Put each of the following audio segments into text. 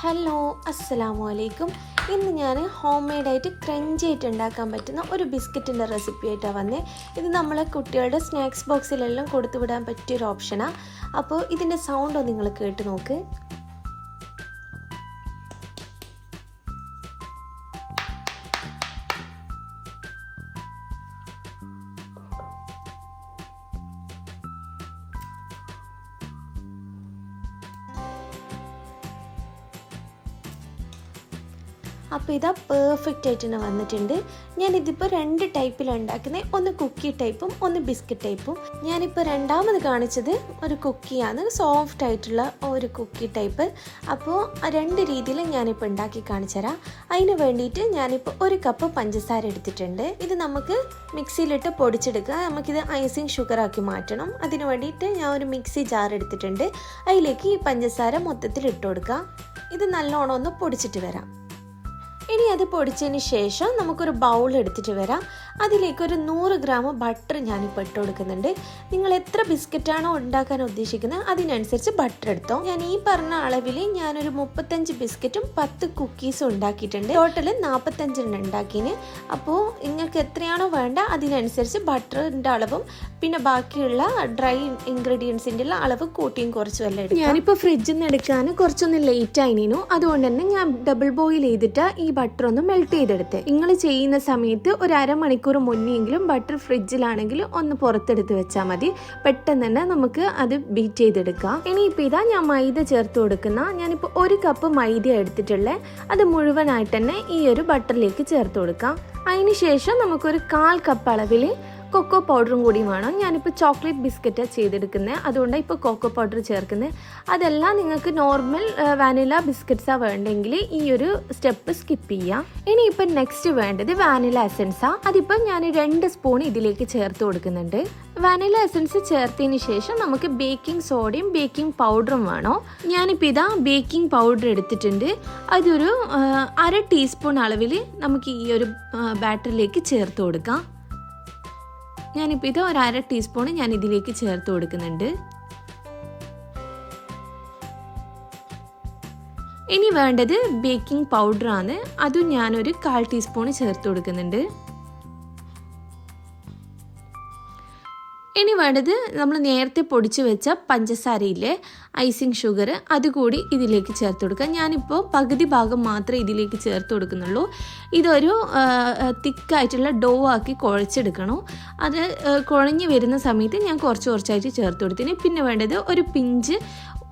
Hello അസ്സലാമു അലൈക്കും. ഇന്ന് ഞാൻ ഹോം മെയ്ഡായിട്ട് ക്രഞ്ചി ആയിട്ട് ഉണ്ടാക്കാൻ പറ്റുന്ന ഒരു ബിസ്ക്കറ്റിൻ്റെ റെസിപ്പി ആയിട്ടാണ് വന്നത്. ഇത് നമ്മളെ കുട്ടികളുടെ സ്നാക്സ് ബോക്സിലെല്ലാം കൊടുത്തു വിടാൻ പറ്റിയൊരു ഓപ്ഷനാണ്. അപ്പോൾ ഇതിൻ്റെ സൗണ്ട് ഒന്ന് നിങ്ങൾ കേട്ട് നോക്ക്. അപ്പോൾ ഇതാ പെർഫെക്റ്റ് ആയിട്ട് തന്നെ വന്നിട്ടുണ്ട്. ഞാനിതിപ്പോൾ രണ്ട് ടൈപ്പിലാണ് ഉണ്ടാക്കുന്നത്, ഒന്ന് കുക്കി ടൈപ്പും ഒന്ന് ബിസ്ക്കറ്റ് ടൈപ്പും. ഞാനിപ്പോൾ രണ്ടാമത് കാണിച്ചത് ഒരു കുക്കിയാണ്, സോഫ്റ്റ് ആയിട്ടുള്ള ഒരു കുക്കി ടൈപ്പ്. അപ്പോൾ രണ്ട് രീതിയിൽ ഞാനിപ്പോൾ ഉണ്ടാക്കി കാണിച്ചു തരാം. അതിന് വേണ്ടിയിട്ട് ഞാനിപ്പോൾ ഒരു കപ്പ് പഞ്ചസാര എടുത്തിട്ടുണ്ട്. ഇത് നമുക്ക് മിക്സിയിലിട്ട് പൊടിച്ചെടുക്കുക. നമുക്കിത് ഐസിങ് ഷുഗറാക്കി മാറ്റണം. അതിന് വേണ്ടിയിട്ട് ഞാൻ ഒരു മിക്സി ജാർ എടുത്തിട്ടുണ്ട്. അതിലേക്ക് ഈ പഞ്ചസാര മൊത്തത്തിൽ ഇട്ട് കൊടുക്കുക. ഇത് നല്ലോണം ഒന്ന് പൊടിച്ചിട്ട് വരാം. ഇനി അത് പൊടിച്ചതിന് ശേഷം നമുക്കൊരു ബൗൾ എടുത്തിട്ട് വരാം. അതിലേക്കൊരു 100 ഗ്രാം ബട്ടർ ഞാനിപ്പോൾ ഇട്ട് കൊടുക്കുന്നുണ്ട്. നിങ്ങൾ എത്ര ബിസ്ക്കറ്റാണോ ഉണ്ടാക്കാൻ ഉദ്ദേശിക്കുന്നത് അതിനനുസരിച്ച് ബട്ടർ എടുത്തോ. ഞാൻ ഈ പറഞ്ഞ അളവിൽ ഞാനൊരു 35 ബിസ്ക്കറ്റും 10 കുക്കീസും ഉണ്ടാക്കിയിട്ടുണ്ട്. ടോട്ടൽ 45 ഉണ്ടാക്കിന്. അപ്പോൾ നിങ്ങൾക്ക് എത്രയാണോ വേണ്ട അതിനനുസരിച്ച് ബട്ടറിൻ്റെ അളവും പിന്നെ ബാക്കിയുള്ള ഡ്രൈ ഇൻഗ്രീഡിയൻസിൻ്റെ അളവ് കൂട്ടിയും കുറച്ചും എല്ലാം എടുക്കും. ഞാനിപ്പോൾ ഫ്രിഡ്ജിൽ നിന്ന് എടുക്കാൻ കുറച്ചൊന്ന് ലേറ്റ് ആയിരുന്നു. അതുകൊണ്ട് തന്നെ ഞാൻ ഡബിൾ ബോയിൽ ചെയ്തിട്ട് ഈ ബട്ടർ ഒന്ന് മെൽറ്റ് ചെയ്തെടുത്ത്. നിങ്ങൾ ചെയ്യുന്ന സമയത്ത് ഒരു അരമണിക്കൂർ മുന്നെങ്കിലും ബട്ടർ ഫ്രിഡ്ജിലാണെങ്കിൽ ഒന്ന് പുറത്തെടുത്ത് വെച്ചാൽ മതി. പെട്ടെന്ന് തന്നെ നമുക്ക് അത് ബീറ്റ് ചെയ്തെടുക്കാം. ഇനിയിപ്പോൾ ഇതാ ഞാൻ മൈദ ചേർത്ത് കൊടുക്കുന്ന. ഞാനിപ്പോൾ 1 കപ്പ് മൈദ എടുത്തിട്ടുള്ളത്. അത് മുഴുവനായിട്ട് തന്നെ ഈ ഒരു ബട്ടറിലേക്ക് ചേർത്ത് കൊടുക്കാം. അതിന് ശേഷം നമുക്കൊരു 1/4 കപ്പ് അളവിൽ കൊക്കോ പൗഡറും കൂടി വേണം. ഞാനിപ്പോൾ ചോക്ലേറ്റ് ബിസ്ക്കറ്റാണ് ചെയ്തെടുക്കുന്നത്, അതുകൊണ്ട് ഇപ്പോൾ കൊക്കോ പൗഡർ ചേർക്കുന്നത്. അതെല്ലാം നിങ്ങൾക്ക് നോർമൽ വാനില ബിസ്ക്കറ്റ്സാണ് വേണ്ടെങ്കിൽ ഈ ഒരു സ്റ്റെപ്പ് സ്കിപ്പ് ചെയ്യാം. ഇനിയിപ്പോൾ നെക്സ്റ്റ് വേണ്ടത് വാനില എസൻസാണ്. അതിപ്പോൾ ഞാൻ 2 സ്പൂൺ ഇതിലേക്ക് ചേർത്ത് കൊടുക്കുന്നുണ്ട്. വാനില എസൻസ് ചേർത്തതിന് ശേഷം നമുക്ക് ബേക്കിംഗ് സോഡയും ബേക്കിംഗ് പൗഡറും വേണം. ഞാനിപ്പോൾ ഇതാ ബേക്കിംഗ് പൗഡർ എടുത്തിട്ടുണ്ട്. അതൊരു 1/2 ടീസ്പൂൺ അളവിൽ നമുക്ക് ഈ ഒരു ബാറ്ററിലേക്ക് ചേർത്ത് കൊടുക്കാം. ഞാനിപ്പോൾ ഇത് 1/2 ടീസ്പൂൺ ഞാൻ ഇതിലേക്ക് ചേർത്ത് കൊടുക്കുന്നുണ്ട്. ഇനി വേണ്ടത് ബേക്കിംഗ് പൗഡറാണ്. അതും ഞാനൊരു 1/4 ടീസ്പൂൺ ചേർത്ത് കൊടുക്കുന്നുണ്ട്. ഇനി വേണ്ടത് നമ്മൾ നേരത്തെ പൊടിച്ച് വെച്ച പഞ്ചസാരയില്ലേ, ഐസിങ് ഷുഗർ, അതുകൂടി ഇതിലേക്ക് ചേർത്ത് കൊടുക്കുക. ഞാനിപ്പോൾ പകുതി ഭാഗം മാത്രമേ ഇതിലേക്ക് ചേർത്ത് കൊടുക്കുന്നുള്ളൂ. ഇതൊരു തിക്കായിട്ടുള്ള ഡോ ആക്കി കുഴച്ചെടുക്കണം. അത് കുഴഞ്ഞ് വരുന്ന സമയത്ത് ഞാൻ കുറച്ചായിട്ട് ചേർത്ത് കൊടുത്തിന്. പിന്നെ വേണ്ടത് ഒരു പിഞ്ച്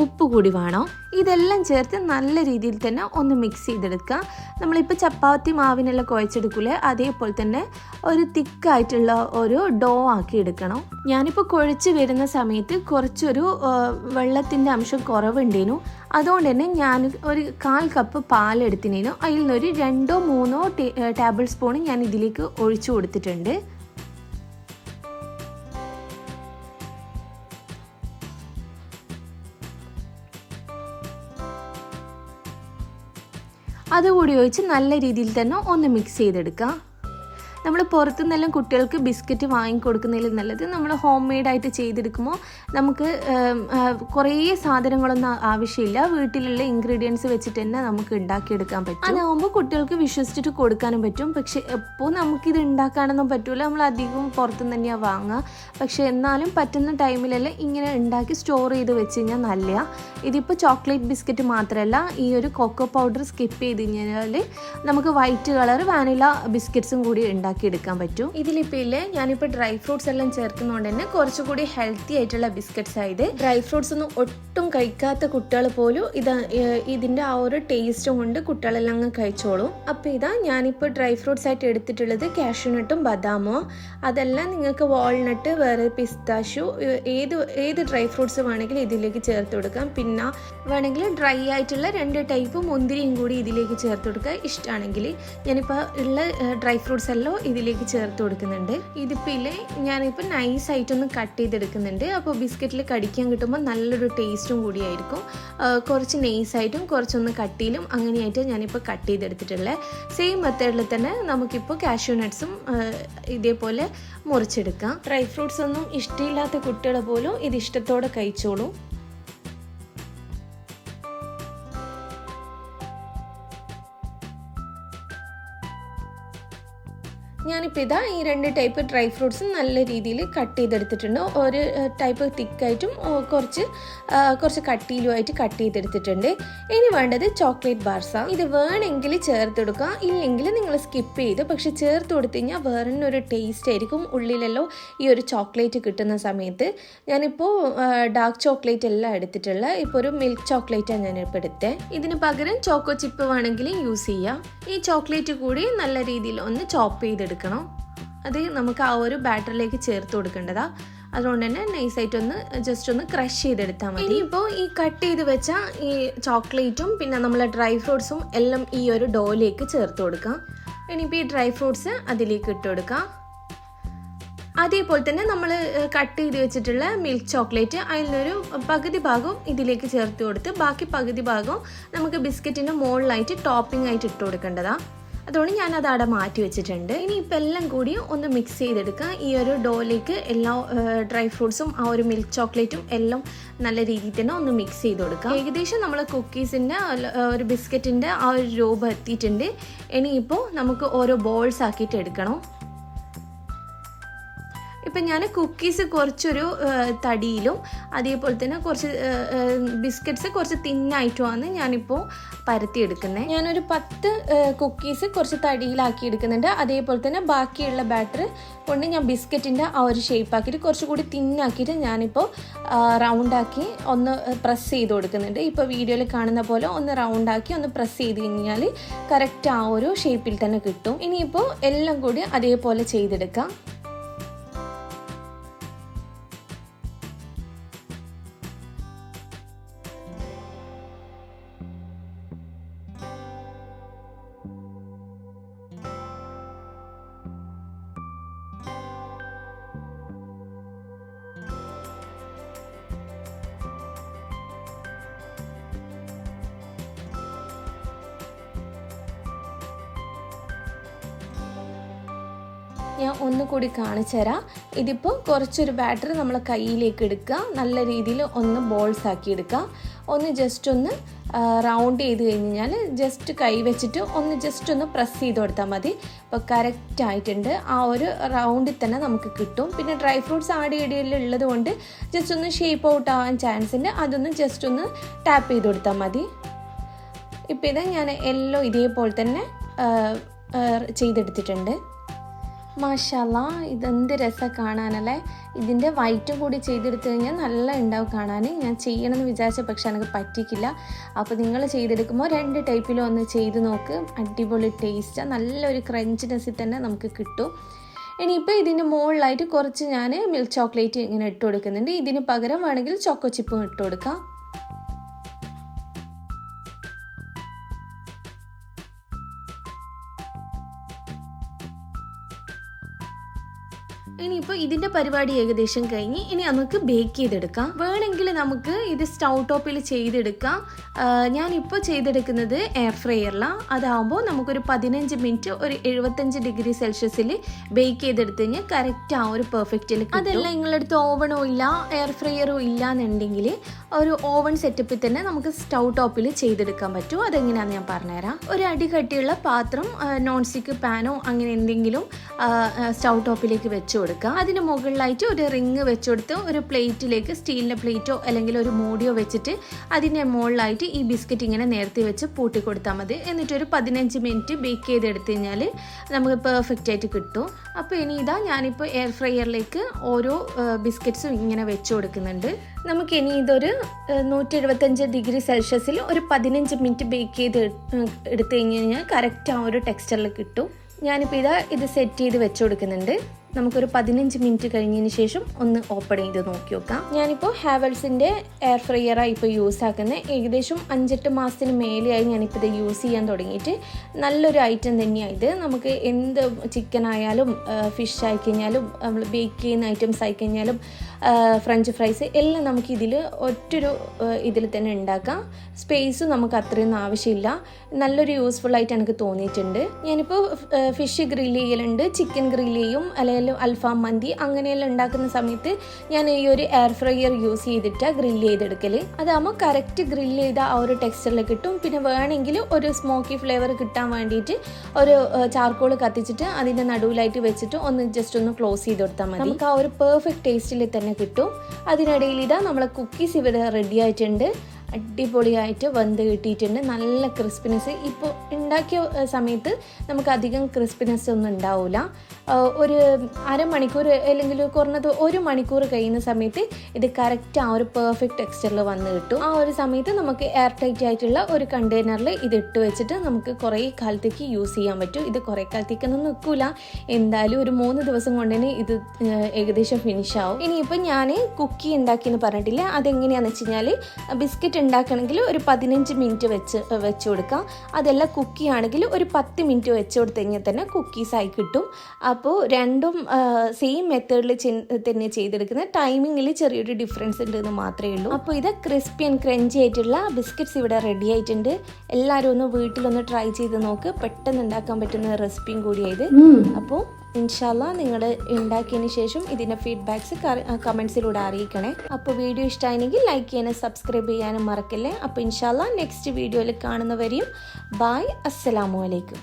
ഉപ്പ് കൂടി വേണം. ഇതെല്ലാം ചേർത്ത് നല്ല രീതിയിൽ തന്നെ ഒന്ന് മിക്സ് ചെയ്തെടുക്കുക. നമ്മളിപ്പോൾ ചപ്പാത്തി മാവിനെല്ലാം കുഴച്ചെടുക്കൂലേ, അതേപോലെ തന്നെ ഒരു തിക്കായിട്ടുള്ള ഒരു ഡോ ആക്കി എടുക്കണം. ഞാനിപ്പോൾ കുഴച്ച് വരുന്ന സമയത്ത് കുറച്ചൊരു വെള്ളത്തിൻ്റെ അംശം കുറവുണ്ടേനു. അതുകൊണ്ട് തന്നെ ഞാൻ ഒരു 1/4 കപ്പ് പാലെടുത്തിനു. അതിൽ നിന്നൊരു 2-3 ടേബിൾ സ്പൂൺ ഞാൻ ഇതിലേക്ക് ഒഴിച്ചു കൊടുത്തിട്ടുണ്ട്. അതുകൂടി ഒഴിച്ച് നല്ല രീതിയിൽ തന്നെ ഒന്ന് മിക്സ് ചെയ്തെടുക്കാം. നമ്മൾ പുറത്തുനിന്നെല്ലാം കുട്ടികൾക്ക് ബിസ്ക്കറ്റ് വാങ്ങിക്കൊടുക്കുന്നതിൽ നല്ലത് നമ്മൾ ഹോം മെയ്ഡായിട്ട് ചെയ്തെടുക്കുമ്പോൾ നമുക്ക് കുറേ സാധനങ്ങളൊന്നും ആവശ്യമില്ല. വീട്ടിലുള്ള ഇൻഗ്രീഡിയൻസ് വെച്ചിട്ട് തന്നെ നമുക്ക് ഉണ്ടാക്കിയെടുക്കാൻ പറ്റും. അതാവുമ്പോൾ കുട്ടികൾക്ക് വിശ്വസിച്ചിട്ട് കൊടുക്കാനും പറ്റും. പക്ഷെ എപ്പോൾ നമുക്കിത് ഉണ്ടാക്കാനൊന്നും പറ്റില്ല, നമ്മൾ അധികവും പുറത്തുനിന്ന് തന്നെയാണ് വാങ്ങുക. പക്ഷെ എന്നാലും പറ്റുന്ന ടൈമിലെല്ലാം ഇങ്ങനെ ഉണ്ടാക്കി സ്റ്റോർ ചെയ്ത് വെച്ച് കഴിഞ്ഞാൽ നല്ലതാണ്. ഇതിപ്പോൾ ചോക്ലേറ്റ് ബിസ്ക്കറ്റ് മാത്രമല്ല, ഈ ഒരു കൊക്കോ പൗഡർ സ്കിപ്പ് ചെയ്ത് കഴിഞ്ഞാൽ നമുക്ക് വൈറ്റ് കളർ വാനില ബിസ്ക്കറ്റ്സും കൂടി എടുക്കാൻ പറ്റും. ഇതിലിപ്പോൾ ഇല്ലേ, ഞാനിപ്പോൾ ഡ്രൈ ഫ്രൂട്ട്സ് എല്ലാം ചേർക്കുന്നതുകൊണ്ട് തന്നെ കുറച്ചുകൂടി ഹെൽത്തി ആയിട്ടുള്ള ബിസ്ക്കറ്റ്സ് ആയത്. ഡ്രൈ ഫ്രൂട്ട്സ് ഒന്നും ഒട്ടും കഴിക്കാത്ത കുട്ടികൾ പോലും ഇതിൻ്റെ ആ ഒരു ടേസ്റ്റും കൊണ്ട് കുട്ടികളെല്ലാം അങ്ങ് കഴിച്ചോളും. അപ്പോൾ ഇതാ ഞാനിപ്പോൾ ഡ്രൈ ഫ്രൂട്ട്സ് ആയിട്ട് എടുത്തിട്ടുള്ളത് കാഷ്യൂനട്ടും ബദാമോ. അതെല്ലാം നിങ്ങൾക്ക് വാൾനട്ട്, വേറെ പിസ്താഷ്യൂ, ഏത് ഡ്രൈ ഫ്രൂട്ട്സ് വേണമെങ്കിലും ഇതിലേക്ക് ചേർത്ത് കൊടുക്കാം. പിന്നെ വേണമെങ്കിൽ ഡ്രൈ ആയിട്ടുള്ള 2 ടൈപ്പ് മുന്തിരിയും കൂടി ഇതിലേക്ക് ചേർത്ത് കൊടുക്കുക ഇഷ്ടമാണെങ്കിൽ. ഞാനിപ്പോൾ ഉള്ള ഡ്രൈ ഫ്രൂട്ട്സ് എല്ലാം ഇതിലേക്ക് ചേർത്ത് കൊടുക്കുന്നുണ്ട്. ഇതിപ്പോൾ ഇല്ലേ ഞാനിപ്പോൾ നൈസായിട്ടൊന്ന് കട്ട് ചെയ്തെടുക്കുന്നുണ്ട്. അപ്പോൾ ബിസ്ക്കറ്റിൽ കടിക്കാൻ കിട്ടുമ്പോൾ നല്ലൊരു ടേസ്റ്റും കൂടിയായിരിക്കും. കുറച്ച് നൈസായിട്ടും കുറച്ചൊന്ന് കട്ടിയിലും അങ്ങനെയായിട്ട് ഞാനിപ്പോൾ കട്ട് ചെയ്തെടുത്തിട്ടുള്ളത്. സെയിം മെത്തേഡിൽ തന്നെ നമുക്കിപ്പോൾ കാഷ്യൂ നട്ട്സും ഇതേപോലെ മുറിച്ചെടുക്കാം. ഡ്രൈ ഫ്രൂട്ട്സ് ഒന്നും ഇഷ്ടമില്ലാത്ത കുട്ടികൾ പോലും ഇത് ഇഷ്ടത്തോടെ കഴിച്ചോളും. ഞാനിപ്പോൾ ഇതാ ഈ 2 ടൈപ്പ് ഡ്രൈ ഫ്രൂട്ട്സും നല്ല രീതിയിൽ കട്ട് ചെയ്തെടുത്തിട്ടുണ്ട്. ഒരു ടൈപ്പ് തിക്കായിട്ടും കുറച്ച് കട്ടിയിലുമായിട്ട് കട്ട് ചെയ്തെടുത്തിട്ടുണ്ട്. ഇനി വേണ്ടത് ചോക്ലേറ്റ് ബാർസാണ്. ഇത് വേണമെങ്കിൽ ചേർത്ത് കൊടുക്കുക, ഇല്ലെങ്കിൽ നിങ്ങൾ സ്കിപ്പ് ചെയ്ത്. പക്ഷെ ചേർത്ത് കൊടുത്തു കഴിഞ്ഞാൽ വേറൊരു ടേസ്റ്റ് ആയിരിക്കും ഉള്ളിലെല്ലോ ഈ ഒരു ചോക്ലേറ്റ് കിട്ടുന്ന സമയത്ത്. ഞാനിപ്പോൾ ഡാർക്ക് ചോക്ലേറ്റ് അല്ല എടുത്തിട്ടുള്ളത്, ഇപ്പോൾ ഒരു മിൽക്ക് ചോക്ലേറ്റാണ് ഞാനിപ്പോൾ എടുത്തത്. ഇതിന് പകരം ചോക്കോ ചിപ്പ് വേണമെങ്കിൽ യൂസ് ചെയ്യാം. ഈ ചോക്ലേറ്റ് കൂടി നല്ല രീതിയിൽ ഒന്ന് ചോപ്പ് ചെയ്തെടുക്കണം. അത് നമുക്ക് ആ ഒരു ബാറ്ററിലേക്ക് ചേർത്ത് കൊടുക്കേണ്ടതാ. അതുകൊണ്ട് തന്നെ നൈസായിട്ടൊന്ന് ജസ്റ്റ് ഒന്ന് ക്രഷ് ചെയ്തെടുത്താൽ മതി. ഇനിയിപ്പോൾ ഈ കട്ട് ചെയ്ത് വെച്ച ഈ ചോക്ലേറ്റും പിന്നെ നമ്മളെ ഡ്രൈ ഫ്രൂട്ട്സും എല്ലാം ഈ ഒരു ഡോയിലേക്ക് ചേർത്ത് കൊടുക്കാം. ഇനിയിപ്പോൾ ഈ ഡ്രൈ ഫ്രൂട്ട്സ് അതിലേക്ക് ഇട്ട് കൊടുക്കാം. അതേപോലെ തന്നെ നമ്മൾ കട്ട് ചെയ്ത് വെച്ചിട്ടുള്ള മിൽക്ക് ചോക്ലേറ്റ് അതിലൊരു പകുതി ഭാഗവും ഇതിലേക്ക് ചേർത്ത് കൊടുത്ത് ബാക്കി പകുതി ഭാഗവും നമുക്ക് ബിസ്ക്കറ്റിൻ്റെ മുകളിലായിട്ട് ടോപ്പിംഗ് ആയിട്ട് ഇട്ട് കൊടുക്കേണ്ടതാണ്. അതുകൊണ്ട് ഞാനത് അവിടെ മാറ്റി വെച്ചിട്ടുണ്ട്. ഇനി ഇപ്പം എല്ലാം കൂടി ഒന്ന് മിക്സ് ചെയ്തെടുക്കുക. ഈ ഒരു ഡോയിലേക്ക് എല്ലാ ഡ്രൈ ഫ്രൂട്ട്സും ആ ഒരു മിൽക്ക് ചോക്ലേറ്റും എല്ലാം നല്ല രീതിയിൽ തന്നെ ഒന്ന് മിക്സ് ചെയ്ത് കൊടുക്കുക. ഏകദേശം നമ്മൾ കുക്കീസിൻ്റെ ഒരു ബിസ്ക്കറ്റിൻ്റെ ആ ഒരു രൂപം എത്തിയിട്ടുണ്ട്. ഇനിയിപ്പോൾ നമുക്ക് ഓരോ ബോൾസ് ആക്കിയിട്ട് എടുക്കണം. ഇപ്പം ഞാൻ കുക്കീസ് കുറച്ചൊരു തടിയിലും അതേപോലെ തന്നെ കുറച്ച് ബിസ്ക്കറ്റ്സ് കുറച്ച് തിന്നായിട്ടുമാണ് ഞാനിപ്പോൾ പരത്തിയെടുക്കുന്നത്. ഞാനൊരു 10 കുക്കീസ് കുറച്ച് തടിയിലാക്കി എടുക്കുന്നുണ്ട്. അതേപോലെ തന്നെ ബാക്കിയുള്ള ബാറ്റർ കൊണ്ട് ഞാൻ ബിസ്ക്കറ്റിൻ്റെ ആ ഒരു ഷേപ്പാക്കിയിട്ട് കുറച്ചുകൂടി തിന്നാക്കിയിട്ട് ഞാനിപ്പോൾ റൗണ്ടാക്കി ഒന്ന് പ്രസ് ചെയ്ത് കൊടുക്കുന്നുണ്ട്. ഇപ്പോൾ വീഡിയോയിൽ കാണുന്ന പോലെ ഒന്ന് റൗണ്ടാക്കി ഒന്ന് പ്രസ് ചെയ്ത് കഴിഞ്ഞാൽ കറക്റ്റ് ആ ഒരു ഷേപ്പിൽ തന്നെ കിട്ടും. ഇനിയിപ്പോൾ എല്ലാം കൂടി അതേപോലെ ചെയ്തെടുക്കാം. ഞാൻ ഒന്നുകൂടി കാണിച്ചു തരാം. ഇതിപ്പോൾ കുറച്ചൊരു ബാറ്റർ നമ്മൾ കയ്യിലേക്ക് എടുക്കുക, നല്ല രീതിയിൽ ഒന്ന് ബോൾസ് ആക്കി എടുക്കുക. ഒന്ന് ജസ്റ്റ് ഒന്ന് റൗണ്ട് ചെയ്ത് കഴിഞ്ഞാൽ ജസ്റ്റ് കൈ വെച്ചിട്ട് ഒന്ന് ജസ്റ്റ് ഒന്ന് പ്രസ് ചെയ്ത് കൊടുത്താൽ മതി. അപ്പോൾ കറക്റ്റ് ആയിട്ടുണ്ട്. ആ ഒരു റൗണ്ടിൽ തന്നെ നമുക്ക് കിട്ടും. പിന്നെ ഡ്രൈ ഫ്രൂട്ട്സ് ഉള്ളത് കൊണ്ട് ജസ്റ്റ് ഒന്ന് ഷേപ്പ് ഔട്ട് ആവാൻ ചാൻസ് ഉണ്ട്. അതൊന്ന് ജസ്റ്റ് ഒന്ന് ടാപ്പ് ചെയ്ത് കൊടുത്താൽ മതി. ഇപ്പോൾ ഇത് ഞാൻ എല്ലാം ഇതേപോലെ തന്നെ ചെയ്തെടുത്തിട്ടുണ്ട്. മാഷാല്ലാ, ഇതെന്ത് രസം കാണാനല്ലേ. ഇതിൻ്റെ വൈറ്റും കൂടി ചെയ്തെടുത്ത് കഴിഞ്ഞാൽ നല്ല ഉണ്ടാവും കാണാൻ. ഞാൻ ചെയ്യണമെന്ന് വിചാരിച്ച പക്ഷെ എനിക്ക് പറ്റിക്കില്ല. അപ്പോൾ നിങ്ങൾ ചെയ്തെടുക്കുമ്പോൾ 2 ടൈപ്പിലും ഒന്ന് ചെയ്ത് നോക്ക്. അടിപൊളി ടേസ്റ്റാണ്, നല്ലൊരു ക്രഞ്ചിനെസ്സിൽ തന്നെ നമുക്ക് കിട്ടും. ഇനിയിപ്പോൾ ഇതിൻ്റെ മുകളിലായിട്ട് കുറച്ച് ഞാൻ മിൽക്ക് ചോക്ലേറ്റ് ഇങ്ങനെ ഇട്ട് കൊടുക്കുന്നുണ്ട്. ഇതിന് പകരം വേണമെങ്കിൽ ചോക്കോ ചിപ്പും ഇട്ട് കൊടുക്കാം. ഇനിയിപ്പോൾ ഇതിൻ്റെ പരിപാടി ഏകദേശം കഴിഞ്ഞ് ഇനി നമുക്ക് ബേക്ക് ചെയ്തെടുക്കാം. വേണമെങ്കിൽ നമുക്ക് ഇത് സ്റ്റൗ ടോപ്പിൽ ചെയ്തെടുക്കാം. ഞാനിപ്പോൾ ചെയ്തെടുക്കുന്നത് എയർ ഫ്രയറിലാണ്. അതാകുമ്പോൾ നമുക്കൊരു 15 മിനിറ്റ് ഒരു 75 ഡിഗ്രി സെൽഷ്യസിൽ ബേക്ക് ചെയ്തെടുത്ത് കഴിഞ്ഞാൽ കറക്റ്റ് ആ ഒരു പെർഫെക്റ്റിൽ. അതല്ല നിങ്ങളടുത്ത് ഓവണോ ഇല്ല എയർ ഫ്രയറോ ഇല്ല എന്നുണ്ടെങ്കിൽ ഒരു ഓവൺ സെറ്റപ്പിൽ തന്നെ നമുക്ക് സ്റ്റൗ ടോപ്പിൽ ചെയ്തെടുക്കാൻ പറ്റും. അതെങ്ങനെയാണെന്ന് ഞാൻ പറഞ്ഞുതരാം. ഒരു അടി കട്ടിയുള്ള പാത്രം, നോൺ സ്റ്റിക്ക് പാനോ അങ്ങനെ എന്തെങ്കിലും സ്റ്റൗ ടോപ്പിലേക്ക് വെച്ച് കൊടുക്കുക. അതിന് മുകളിലായിട്ട് ഒരു റിങ് വെച്ചുകൊടുത്ത് ഒരു പ്ലേറ്റിലേക്ക് സ്റ്റീലിൻ്റെ പ്ലേറ്റോ അല്ലെങ്കിൽ ഒരു മൂടിയോ വെച്ചിട്ട് അതിൻ്റെ മുകളിലായിട്ട് ഈ ബിസ്ക്കറ്റ് ഇങ്ങനെ നേരത്തെ വെച്ച് പൂട്ടി കൊടുത്താൽ മതി. എന്നിട്ടൊരു 15 മിനിറ്റ് ബേക്ക് ചെയ്തെടുത്ത് കഴിഞ്ഞാൽ നമുക്ക് പെർഫെക്റ്റ് ആയിട്ട് കിട്ടും. അപ്പോൾ ഇനി ഇതാ ഞാനിപ്പോൾ എയർ ഫ്രയറിലേക്ക് ഓരോ ബിസ്ക്കറ്റ്സും ഇങ്ങനെ വെച്ച് കൊടുക്കുന്നുണ്ട്. നമുക്ക് ഇനി ഇതൊരു 175 ഡിഗ്രി സെൽഷ്യസിൽ ഒരു 15 മിനിറ്റ് ബേക്ക് ചെയ്ത് എടുത്തു കഴിഞ്ഞാൽ കറക്റ്റ് ആ ഒരു ടെക്സ്ചറിൽ കിട്ടും. ഞാനിപ്പോൾ ഇത് സെറ്റ് ചെയ്ത് വെച്ച് കൊടുക്കുന്നുണ്ട്. നമുക്കൊരു 15 മിനിറ്റ് കഴിഞ്ഞതിന് ശേഷം ഒന്ന് ഓപ്പൺ ചെയ്ത് നോക്കി നോക്കാം. ഞാനിപ്പോൾ ഹാവൽസിൻ്റെ എയർ ഫ്രയറാണ് ഇപ്പോൾ യൂസ് ആക്കുന്നത്. ഏകദേശം 5-8 മാസത്തിന് മേലെയായി ഞാനിപ്പോൾ ഇത് യൂസ് ചെയ്യാൻ തുടങ്ങിയിട്ട്. നല്ലൊരു ഐറ്റം തന്നെയാണ് ഇത്. നമുക്ക് എന്ത് ചിക്കൻ ആയാലും ഫിഷ് ആയിക്കഴിഞ്ഞാലും നമ്മൾ ബേക്ക് ചെയ്യുന്ന ഐറ്റംസ് ആയിക്കഴിഞ്ഞാലും ഫ്രഞ്ച് ഫ്രൈസ് എല്ലാം നമുക്ക് ഇതിൽ ഒറ്റൊരു ഇതിൽ തന്നെ ഉണ്ടാക്കാം. സ്പേസും നമുക്ക് അത്രയൊന്നും ആവശ്യമില്ല. നല്ലൊരു യൂസ്ഫുൾ ആയിട്ട് എനിക്ക് തോന്നിയിട്ടുണ്ട്. ഞാനിപ്പോൾ ഫിഷ് ഗ്രില്ല് ചെയ്യലുണ്ട്, ചിക്കൻ ഗ്രില്ല് ചെയ്യും, അല്ലെങ്കിൽ അൽഫാം മന്തി അങ്ങനെയെല്ലാം ഉണ്ടാക്കുന്ന സമയത്ത് ഞാൻ ഈ ഒരു എയർ ഫ്രയർ യൂസ് ചെയ്തിട്ട് ഗ്രില്ല് ചെയ്തെടുക്കൽ. അതാകുമ്പോൾ കറക്റ്റ് ഗ്രില്ല് ചെയ്ത ആ ഒരു ടെക്സ്ചറിൽ കിട്ടും. പിന്നെ വേണമെങ്കിൽ ഒരു സ്മോക്കി ഫ്ലേവർ കിട്ടാൻ വേണ്ടിയിട്ട് ഒരു ചാർക്കോൾ കത്തിച്ചിട്ട് അതിൻ്റെ നടുവിലായിട്ട് വെച്ചിട്ട് ജസ്റ്റ് ഒന്ന് ക്ലോസ് ചെയ്ത് കൊടുത്താൽ മതി. നമുക്ക് ആ ഒരു പെർഫെക്റ്റ് ടേസ്റ്റിൽ തന്നെ കിട്ടും. അതിനിടയിൽ ഇതാ നമ്മളെ കുക്കീസ് ഇവിടെ റെഡി ആയിട്ടുണ്ട്. അടിപൊളിയായിട്ട് വെന്ത് കിട്ടിയിട്ടുണ്ട്. നല്ല ക്രിസ്പിനെസ്. ഇപ്പോൾ ഉണ്ടാക്കിയ സമയത്ത് നമുക്ക് അധികം ക്രിസ്പിനെസ് ഒന്നും ഉണ്ടാവില്ല. ഒരു അരമണിക്കൂർ അല്ലെങ്കിൽ കുറഞ്ഞത് 1 മണിക്കൂർ കഴിയുന്ന സമയത്ത് ഇത് കറക്റ്റ് ആ ഒരു പെർഫെക്റ്റ് ടെക്സ്ചറിൽ വന്ന് കിട്ടും. ആ ഒരു സമയത്ത് നമുക്ക് എയർ ടൈറ്റ് ആയിട്ടുള്ള ഒരു കണ്ടെയ്നറിൽ ഇത് ഇട്ട് വെച്ചിട്ട് നമുക്ക് കുറേ കാലത്തേക്ക് യൂസ് ചെയ്യാൻ പറ്റും. ഇത് കുറേ കാലത്തേക്കൊന്നും നിൽക്കില്ല, എന്തായാലും ഒരു 3 ദിവസം കൊണ്ട് തന്നെ ഇത് ഏകദേശം ഫിനിഷ് ആവും. ഇനിയിപ്പോൾ ഞാൻ കുക്കി ഉണ്ടാക്കിയെന്ന് പറഞ്ഞിട്ടില്ല, അതെങ്ങനെയാണെന്ന് വെച്ച് കഴിഞ്ഞാൽ ബിസ്ക്കറ്റ് ഉണ്ടാക്കണമെങ്കിൽ ഒരു 15 മിനിറ്റ് വെച്ച് കൊടുക്കാം. അതല്ല കുക്കി ആണെങ്കിൽ ഒരു 10 മിനിറ്റ് വെച്ച് കൊടുത്തു കഴിഞ്ഞാൽ തന്നെ കുക്കീസായി കിട്ടും. അപ്പോൾ രണ്ടും സെയിം മെത്തേഡിൽ തന്നെ ചെയ്തെടുക്കുന്നത്. ടൈമിങ്ങിൽ ചെറിയൊരു ഡിഫറൻസ് ഉണ്ടെന്ന് മാത്രമേ ഉള്ളൂ. അപ്പോൾ ഇത് ക്രിസ്പി ആൻഡ് ക്രഞ്ചി ആയിട്ടുള്ള ബിസ്ക്കറ്റ്സ് ഇവിടെ റെഡി ആയിട്ടുണ്ട്. എല്ലാവരും ഒന്ന് വീട്ടിലൊന്ന് ട്രൈ ചെയ്ത് നോക്ക്. പെട്ടെന്ന് ഉണ്ടാക്കാൻ പറ്റുന്ന റെസിപ്പിയും കൂടിയായത്. അപ്പോൾ ഇൻഷാല്ലാ നിങ്ങൾ ഉണ്ടാക്കിയതിന് ശേഷം ഇതിൻ്റെ ഫീഡ്ബാക്ക്സ് കമൻസിലൂടെ അറിയിക്കണേ. അപ്പോൾ വീഡിയോ ഇഷ്ടമായെങ്കിൽ ലൈക്ക് ചെയ്യാനും സബ്സ്ക്രൈബ് ചെയ്യാനും മറക്കല്ലേ. അപ്പോൾ ഇൻഷാല്ലാ നെക്സ്റ്റ് വീഡിയോയിൽ കാണുന്നവരെയും ബായ്, അസ്സലാമു അലൈക്കും.